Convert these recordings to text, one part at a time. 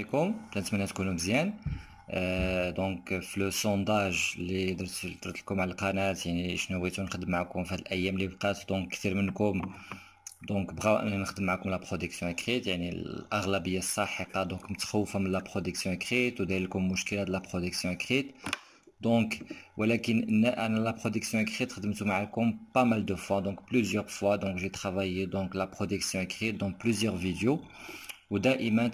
عليكم، كنتمنى تكونوا مزيان. دونك في لو سونداج اللي درت لكم على القناه، يعني شنو بغيتو نخدم معكم في هاد الايام اللي بقات. دونك كثير منكم بغاو انني نخدم معكم لا برودكسيون اكريت، يعني الاغلبيه الساحقه دونك متخوفه من لا برودكسيون اكريت وداير لكم مشكله د لا برودكسيون اكريت. دونك ولكن انا لا برودكسيون اكريت خدمت معكم pas mal de fois, donc plusieurs fois. donc j'ai travaillé donc la production écrite dans plusieurs vidéos, ودائما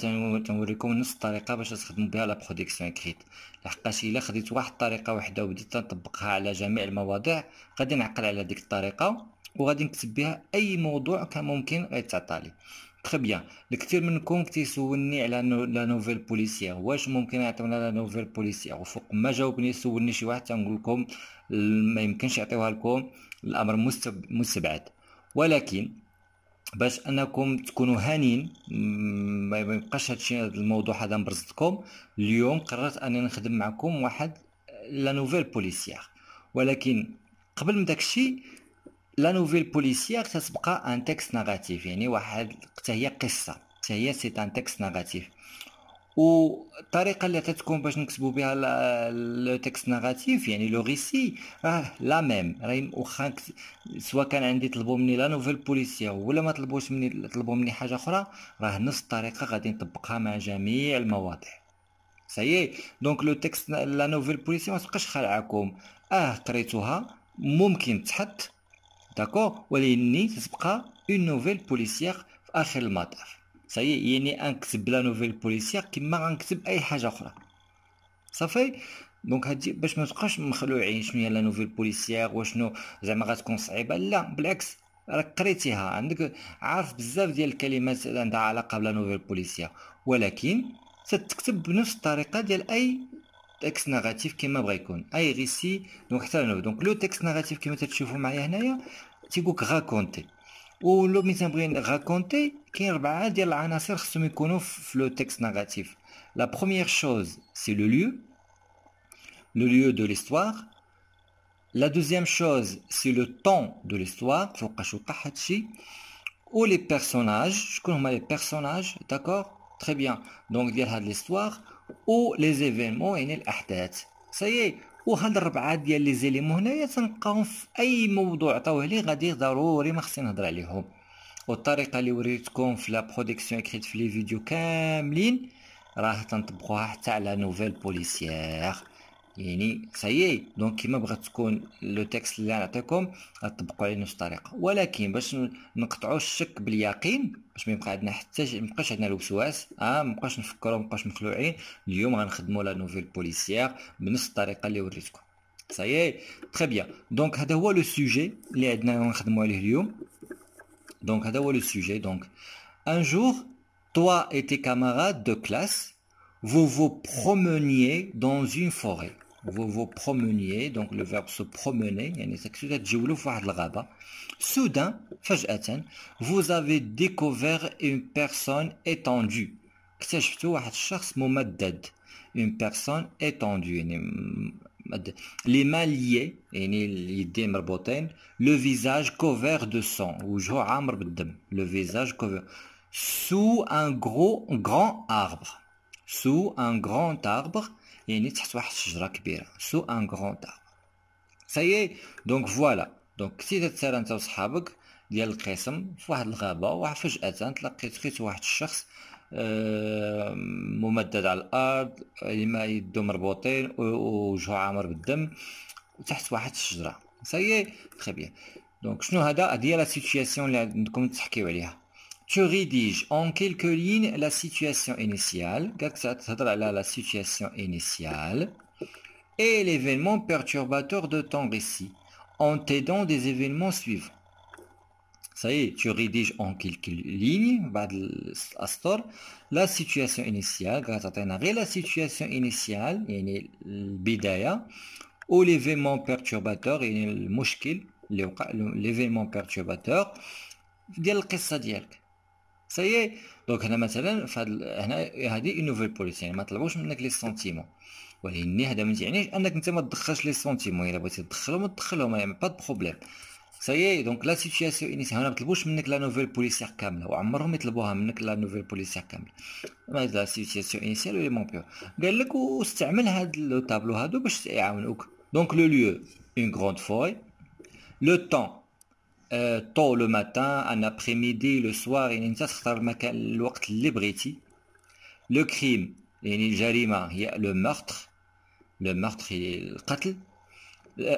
تنوريكم نفس الطريقه باش تخدموا بها لا برودكسيون اكريت. لحقاش الا خديت واحد الطريقه وحده وبديت نطبقها على جميع المواضيع غادي نعقل على ديك الطريقه وغادي نكتب بها اي موضوع كان ممكن غيتعطى لي. تري بيان. الكثير منكم كيسولني على لا نوفيل بوليسيير، واش ممكن يعطيونا لا نوفيل بوليسيير؟ وفوق ما جاوبني سولني شي واحد تنقول لكم ما يمكنش يعطيوها لكم، الامر مستبعد. ولكن باش انكم تكونوا هانين ما يبقاش هادشي الموضوع هذا مبرزتكم، اليوم قررت انني نخدم معكم واحد لا نوفيل بوليسيير. ولكن قبل من داكشي، لا نوفيل بوليسيير تتبقى ان تكست ناراتيف، يعني واحد حتى هي قصه، حتى هي سي ان تكست ناراتيف. والطريقه اللي تتكون باش نكتبوا بها لو تكست ناراتيف يعني لو ريسي لا ميم. راهي واخا سواء كان عندي طلبوا مني لا نوفيل بوليسيير ولا ما طلبوش مني، طلبوا مني حاجه اخرى، راه نفس الطريقه غادي نطبقها مع جميع المواضيع. سايي دونك لو تكست لا نوفيل بوليسيير ما تبقاش خالعاكم. قريتوها ممكن تحط داكور، ولكن تتبقى اون نوفيل بوليسيير في اخر المطاف. صايي يعني نكتب لا نوفيل بوليسيير كيما غنكتب اي حاجه اخرى. صافي. دونك هادي باش ما تبقاش مخلوعين شنو هي لا نوفيل بوليسيير وشنو زعما غتكون صعيبه. لا بالعكس، راك قريتيها، عندك عارف بزاف ديال الكلمات عندها علاقه بلا نوفيل بوليسيير، ولكن تتكتب بنفس الطريقه ديال اي تكست ناراتيف كيما بغا يكون اي ريسي. دونك حتى دونك لو تكست ناراتيف كيما تتشوفوا معايا هنايا تيقولك راكونتي، ولو ملي تنبغي راكونتي كاين 4 ديال العناصر خصهم يكونوا في لو تكست ناراتيف. لا بروميير شوز سي لو lieu de l'histoire. La deuxième chose c'est le temps de l'histoire، فوقاش وقع هادشي. ou les personnages، شكون هما les personnages، d'accord très bien. donc ديال هاد l'histoire ou les événements يعني الاحداث. سايي وهاد 4 ديال لي زيليمون هنايا تنلقاهم في اي موضوع عطاوه لي غادي ضروري ما خصني نهضر عليهم. والطريقه اللي وريتكم في لا برودكسيون اكريت في لي فيديو كاملين راه تنطبقوها حتى على نوفيل بوليسيير. يعني سايي دونك كيما بغات تكون لو تكست اللي نعطيكم غتطبقوا عليه نفس الطريقه. ولكن باش نقطعوا الشك باليقين، باش ما يبقى عندنا حتى ما يبقاش عندنا الوسواس، ما نبقاش نفكروا، ما نبقاش مخلوعين، اليوم غنخدموا لا نوفيل بوليسيير بنفس الطريقه اللي وريتكم. سايي تري بيان. دونك هذا هو لو سوجي اللي عندنا نخدموا عليه اليوم. donc هذا هو لو سوجي. donc un jour toi et tes camarades de classe vous vous promeniez dans une forêt. vous vous promeniez, donc le verbe se promener يعني تجولوا في واحد الغابة. soudain فجأة vous avez découvert une personne étendue. اكتشفتوا واحد الشخص ممدد. une personne étendue يعني les mains liées يعني اليدين مربوطين. le visage couvert de sang وجهه عامر بالدم. le visage couvert sous un grand arbre. sous un grand arbre يعني تحت واحد الشجرة كبيرة. sous un grand arbre. سايي دونك فوالا. دونك كنتي تسير انت وصحابك ديال القسم في واحد الغابة وفجأة لقيت واحد الشخص ممدد على الارض، ما يدو مربوطين ووجهه عامر بالدم وتحت واحد الشجره. سايي تري بيان. دونك شنو هذا؟ هي لا سيتوياسيون اللي عندكم تحكيو عليها. tu rédiges en quelques lignes la situation initiale. قالك تهضر على la situation initiale et l'événement perturbateur de ton récit en t'aidant des événements suivants. Ça y est, tu rédiges en quelques lignes بعد الأسطر la situation initiale. غتعطينا غير la situation initiale يعني البداية، ou l'événement perturbateur يعني المشكل اللي وقع، l'événement perturbateur ديال القصة ديالك. Ça y est. دونك هنا مثلا هنا هذه une nouvelle police يعني ما طلبوش منك لي سونتيمون، ولكن هذا ما تعنيش انك انت ما تدخلش لي سونتيمون. الا بغيتي تدخلهم تدخلهم يعني با د بروبليم. سايي دونك لا سيتوياسيون انيسيال هنا مطلبوش منك لا نوفيل بوليسيير كامله وعمرهم يطلبوها منك لا نوفيل بوليسيير كامله لا سيتوياسيون انيسيال ولي مون بيور قال لك واستعمل هاد لو طابلو هادو باش يعاونوك دونك لو ليو اون غروند فوري لو طون طو لو ماتان ان ابري-ميدي لو سوار يعني انت تختار المكان الوقت اللي بغيتي لو كريم يعني الجريمه هي لو مورتر هي القتل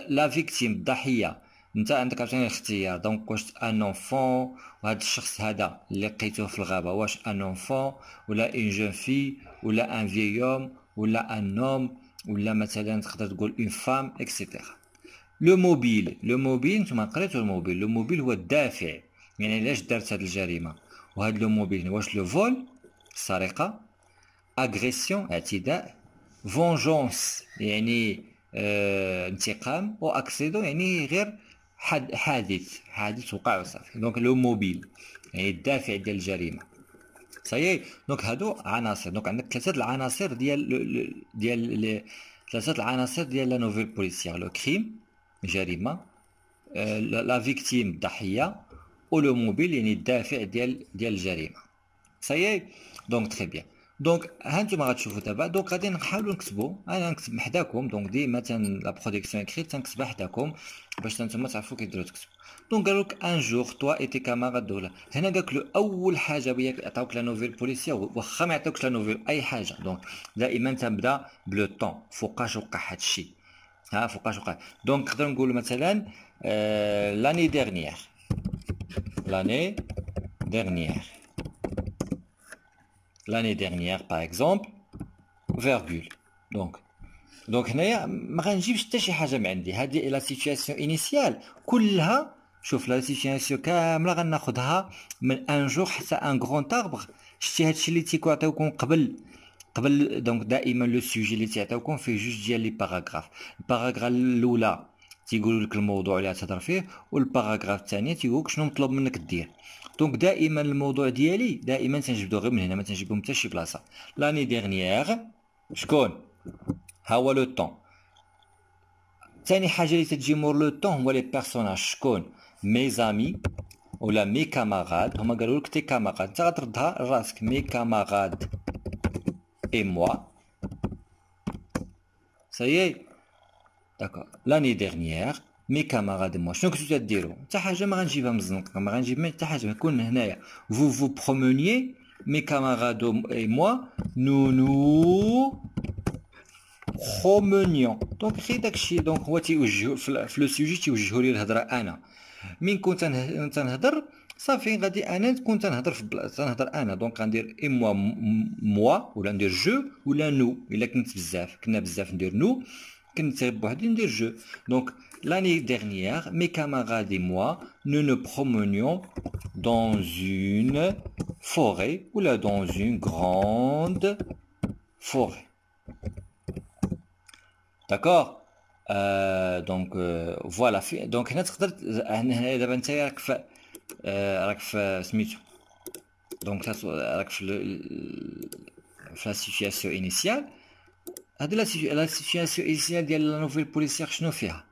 لا فيكتيم الضحيه انت عندك عاوتاني الاختيار دونك واش ان اونفون وهذا الشخص هذا اللي لقيتوه في الغابه واش ان اونفون ولا اون جون في ولا ان فيوم ولا ان نوم ولا مثلا تقدر تقول اون فام اكسيتيرا لو موبيل نتوما قريتو الموبيل لو موبيل هو الدافع يعني علاش دارت هذه الجريمه وهذا لو موبيل واش لو فول السرقه اغريسيون اعتداء فونجونس يعني انتقام و اكسيدو يعني غير حادث وقع وصافي دونك لو موبيل يعني الدافع ديال الجريمه صايي دونك هادو عناصر دونك عندك ثلاثه العناصر ديال لا نوفيل بوليسيير لو كريم جريمه لا فيكتيم ضحيه و لو موبيل يعني الدافع ديال الجريمه صايي دونك تري بيان دونك هانتوما غتشوفوا دابا دونك غادي نحاولوا نكتبوا انا نكتب حداكم دونك ديما لا برودكسيون اكريت تنكتبها حداكم باش نتوما تعرفوا كيديروا تكتبوا دونك قالوا لك ان جور توا ايتي كاماراد دولا هنا قالك له اول حاجه هي عطاوك لا نوفيل بوليسيير واخا ما يعطيوكش لا نوفيل اي حاجه دونك دائما تنبدا بلو طون فوقاش وقع هادشي فوقاش وقع دونك نقدر نقول مثلا لاني dernière par exemple virgule دونك هنايا ما غنجيبش حتى شي حاجه من عندي هذه لا سيتوياسيون انيسيال كلها شوف لا سيتوياسيون كامله غناخذها من ان جور حتى ان غران اربر شتي هادشي اللي تيعطيوكم قبل دونك دائما لو سوجي اللي تيعطيوكم فيه جوج ديال لي باراغراف الباراغراف الاولى تيقولوا لك الموضوع اللي تهضر فيه والباراغراف الثانيه تيقول لك شنو مطلوب منك دير دونك دائما الموضوع ديالي دائما تنجبدو غير من هنا ما تنجيبهم حتى شي بلاصه لاني ديرنيير شكون ها هو لو طون ثاني حاجه اللي تجي مور لو طون هو لي بيرسوناج شكون مي زامي ولا مي كاماراد هما قالوا لك تي كاماراد انت غتردها لراسك مي كاماراد اي موا سايي داكور لاني ديرنيير مي كاماراد موا شنو كنتو تديروا حتى حاجه ما غنجيبها مزنقه ما غنجيب حتى حاجه نكون هنايا فو برومونيي مي كاماراد اي موا نو برومونيون دونك غير داكشي دونك هو تيوجهو في لو سوجي تيوجهو لي الهضره انا من كنت تنهضر صافي غادي انا نكون تنهضر في بلاصه تنهضر انا دونك غندير اي موا ولا ندير جو ولا نو الا كنا بزاف ندير نو كنت بوحدي ندير جو دونك l'année dernière mes camarades et moi nous nous promenions dans une forêt ou là dans une grande forêt d'accord donc voilà donc هنا تقدر هنا دابا انت راك في سميتو دونك راك في لا سيتوياسيون انيسيال هاد لا سيتوياسيون انيسيال ديال لا نوفيل بوليسيير شنو فيها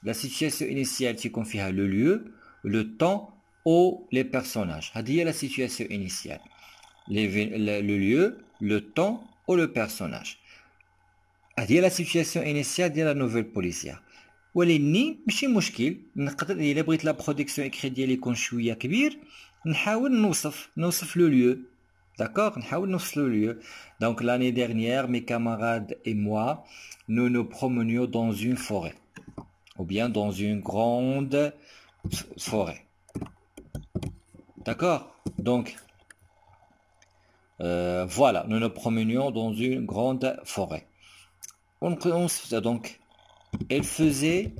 لا سيتوياسيون انيسيال تيكون فيها لو ليو لو طون او لي بيرسوناج هادي هي لا سيتوياسيون انيسيال لو ليو لو طون او لو بيرسوناج هادي هي لا سيتوياسيون انيسيال ديال لا نوفيل بوليسيير ولكن ماشي مشكل نقدر الا بغيت لا برودكسيون اكري ديالي يكون شويه كبير نحاول نوصف لو ليو d'accord نحاول نوصل لو ليو donc l'année dernière mes camarades et moi nous nous promenions dans une forêt ou bien dans une grande forêt d'accord donc voilà nous nous promenions dans une grande forêt donc elle faisait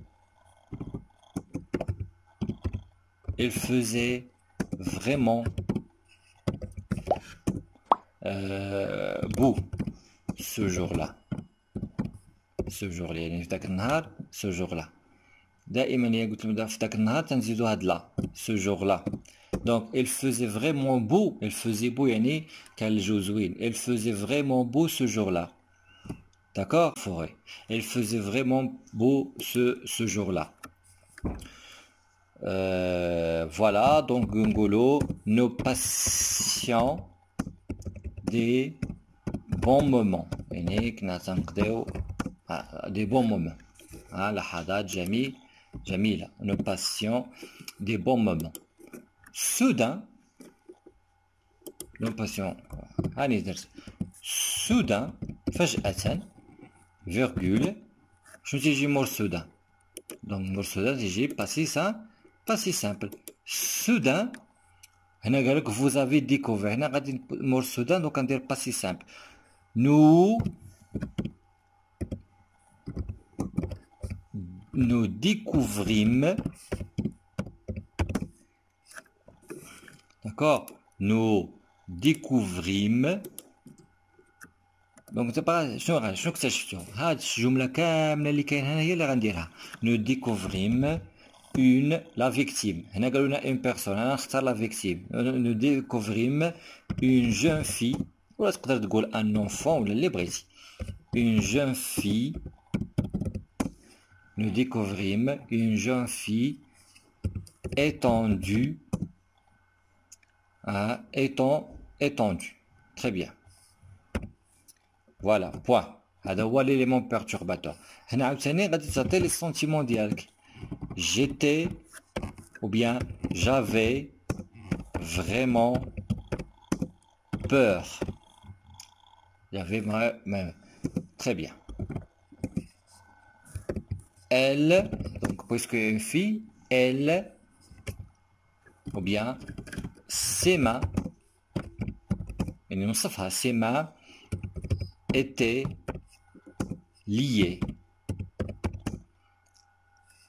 vraiment beau ce jour-là يعني في داك النهار ce jour-là دائما هي قلت لهم في داك النهار تنزيدو هاد لا ce jour-là donc elle faisait vraiment beau elle faisait beau يعني كان الجو زوين elle faisait vraiment beau ce jour-là d'accord forêt elle faisait vraiment beau ce jour-là Voilà, donc Gungolo, nos patients des bons moments. Des bons moments. لحظات جميلة. Nos patients des bons moments. Soudain, nos patients, soudain, فجأة, virgule, je me dis mot soudain. Donc, mot soudain, j'ai passé ça, pas si simple. Soudain, vous avez découvert, mot soudain, donc on dit pas si simple. Nous découvrîmes, d'accord, nous découvrîmes, donc c'est pas شنو اكتشفتوا هاد الجمله كامله اللي كاين هنا هي اللي غنديرها. nous découvrîmes la victime. هنا قالوا لنا une personne, انا نختار la victime. nous découvrîmes une jeune fille, ولا تقدر تقول un enfant ولا اللي بغيتي. une jeune fille. nous découvrîmes une jeune fille étendue. étendue. Très bien. Voilà, point. هذا هو l'élément perturbateur. هنا عاوتاني غادي تعطي لي sentiments ديالك. J'étais ou bien j'avais vraiment peur. J'avais vraiment. Très bien. Elle, donc puisque une fille, elle, ou bien ses mains, ses mains étaient liées.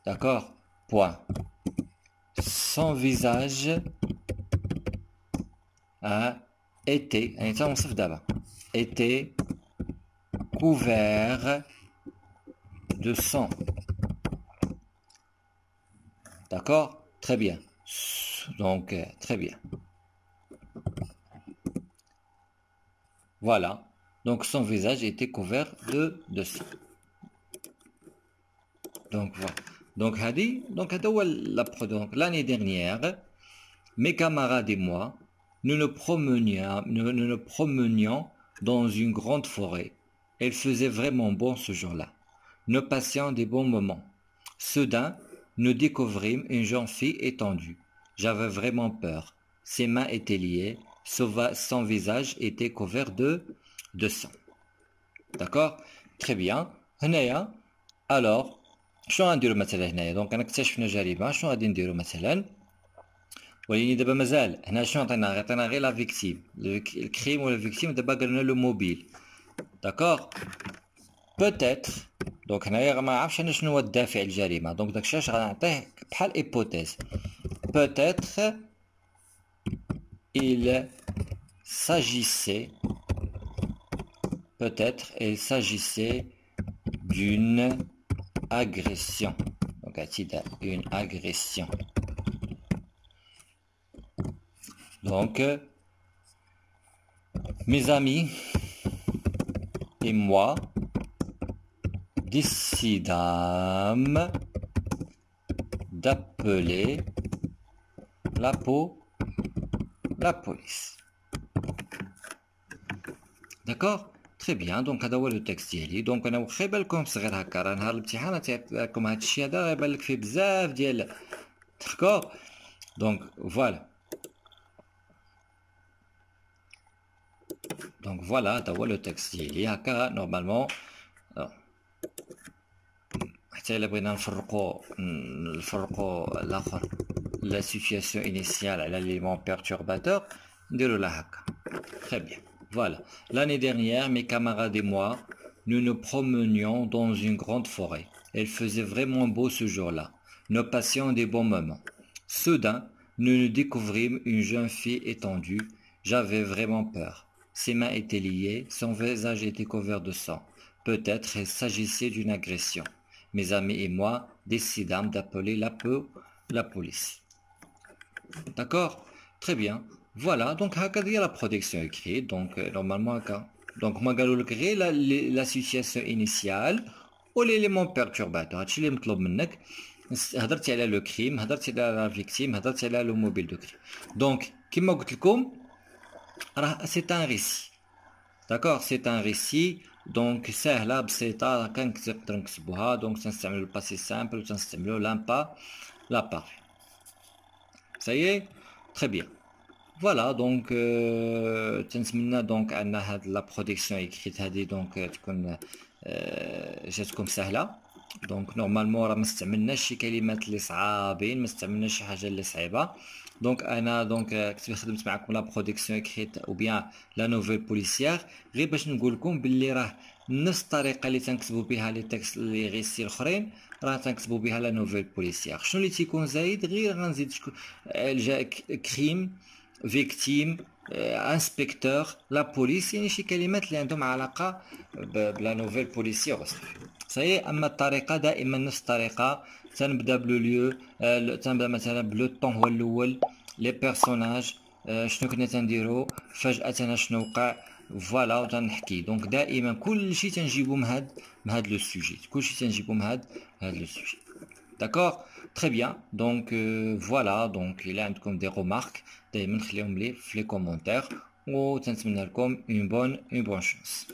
D'accord? Point. Son visage a été couvert de sang. D'accord? Très bien. Donc, très bien. Voilà. Donc, son visage était couvert de sang. Donc, voilà. Donc, l'année dernière, mes camarades et moi, nous nous promenions dans une grande forêt. Il faisait vraiment bon ce jour-là. Nous passions des bons moments. Soudain, nous découvrîmes une jeune fille étendue. J'avais vraiment peur. Ses mains étaient liées. Son visage était couvert de sang. D'accord? Très bien. هنايا alors شنو غنديرو مثلا هنايا؟ دونك انا اكتشفنا جريمه، شنو غادي نديرو مثلا؟ ولكن دابا مازال هنا شنو عطينا غير لا فيكتيم، الكريم ولا فيكتيم. دابا قالنا لو موبيل. داكوغ. بوتيتر دونك هنايا ما عرفتش انا شنو هو الدافع الجريمه، دونك داكشي اش غنعطيه بحال ايبوتيز. بوتيتر il s'agissait d'une agression. Donc, une agression. Donc, mes amis et moi décidâmes d'appeler la police. D'accord? Très bien. Donc هذا هو لو تكست ديالي. دونك انا واخا يبان لكم صغير هكا، راه نهار الامتحان تيعطيكم هذا الشيء هذا غيبان لك فيه بزاف ديال داكوغ. دونك فوالا. دونك فوالا هذا هو لو تكست ديالي هكا نورمالمون. حتى الا بغينا نفرقوا الاخر لا سيتوياسيون انيسيال على ليليمون بيرتورباتور نديرو لها هكا. Très bien. Voilà. L'année dernière, mes camarades et moi, nous nous promenions dans une grande forêt. Il faisait vraiment beau ce jour-là. Nous passions des bons moments. Soudain, nous découvrîmes une jeune fille étendue. J'avais vraiment peur. Ses mains étaient liées, son visage était couvert de sang. Peut-être il s'agissait d'une agression. Mes amis et moi décidâmes d'appeler la police. D'accord? Très bien. Voilà, donc il y a la protection écrite, donc normalement donc moi la situation initiale ou l'élément perturbateur هادشي اللي مطلوب منك. هضرتي على لو كريم، هضرتي على لا فيكتيم، هضرتي على لو موبيل دو كريم. دونك كيما قلت لكم راه سي ان ريسي. داكوغ سي ان ريسي. دونك ساهله بسيطه نقدر نكتبوها. دونك تنستعملو الباسي سامبل وتنستعملو لامبا لاباري. سايي تري بيان. فوالا دونك تنتمنى دونك ان هاد لا برودكسيون اكريت هادي دونك تكون جاتكم سهله. دونك نورمالمون راه ما استعملناش شي كلمات اللي صعابين، ما استعملناش شي حاجه اللي صعيبه. دونك انا دونك كنت خدمت معكم لا برودكسيون اكريت او بيان لا نوفيل بوليسيير غير باش نقول لكم باللي راه نفس الطريقه اللي تنكتبوا بها لي تكست لي غيسي الاخرين راه تنكتبوا بها لا نوفيل بوليسيير. شنو اللي تيكون زايد غير غنزيد كريم، فيكتيم، انسبكتور، لا بوليس، يعني شي كلمات اللي عندهم علاقه بلا نوفيل بوليسيير وصافي. صحيح. اما الطريقه دائما نفس الطريقه، تنبدا بلو ليو، تنبدا مثلا بلو طون هو الاول، لي بيرسوناج، شنو كنا تنديرو، فجاه شنو وقع، فوالا وتنحكي. دونك دائما كلشي تنجيبو من هاد لو سوجي، كلشي تنجيبو من هاد لو سوجي. D'accord? Très bien. Donc voilà, donc il y a des remarques, دايما خليهم لي في les commentaires. وتنتمنى لكم une bonne chance.